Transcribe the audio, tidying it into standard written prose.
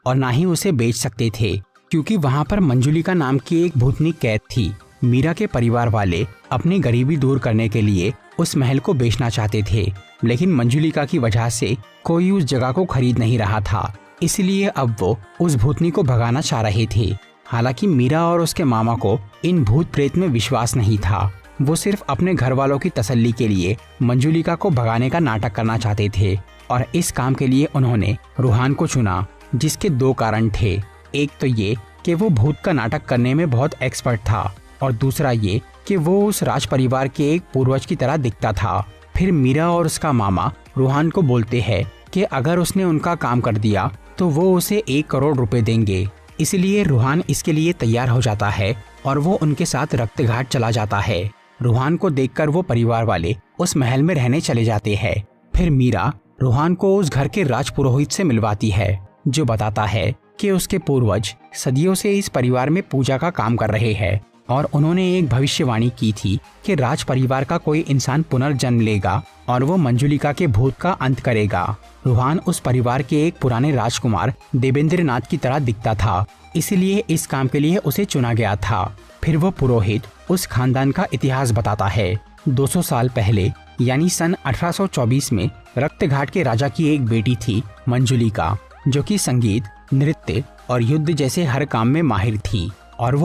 और ना ही उसे बेच सकते थे, क्योंकि वहाँ पर मंजुलिका नाम की एक भूतनी कैद थी। मीरा के परिवार वाले अपनी गरीबी दूर करने के लिए उस महल को बेचना चाहते थे, लेकिन मंजुलिका की वजह से कोई उस जगह को खरीद नहीं रहा था। इसलिए अब वो उस भूतनी को भगाना चाह रहे थे। हालांकि मीरा और उसके मामा को इन भूत प्रेत में विश्वास नहीं था। वो सिर्फ अपने घर वालों की तसल्ली के लिए मंजुलिका को भगाने का नाटक करना चाहते थे, और इस काम के लिए उन्होंने रूहान को चुना, जिसके 2 कारण थे। एक तो ये कि वो भूत का नाटक करने में बहुत एक्सपर्ट था, और दूसरा ये कि वो उस राज परिवार के एक पूर्वज की तरह दिखता था। फिर मीरा और उसका मामा रूहान को बोलते हैं कि अगर उसने उनका काम कर दिया तो वो उसे 1 करोड़ रुपए देंगे। इसलिए रूहान इसके लिए तैयार हो जाता है और वो उनके साथ रक्तघाट चला जाता है। रूहान को देखकर वो परिवार वाले उस महल में रहने चले जाते हैं। फिर मीरा रूहान को उस घर के राजपुरोहित से मिलवाती है, जो बताता है कि उसके पूर्वज सदियों से इस परिवार में पूजा का काम कर रहे हैं, और उन्होंने एक भविष्यवाणी की थी कि राज परिवार का कोई इंसान पुनर्जन्म लेगा और वो मंजुलिका के भूत का अंत करेगा। रूहान उस परिवार के एक पुराने राजकुमार देवेंद्र नाथ की तरह दिखता था, इसलिए इस काम के लिए उसे चुना गया था। फिर वो पुरोहित उस खानदान का इतिहास बताता है। 200 साल पहले यानी सन 1824 में रक्तघाट के राजा की एक बेटी थी मंजुलिका, जो कि संगीत, नृत्य और युद्ध जैसे हर काम में माहिर थी, और वो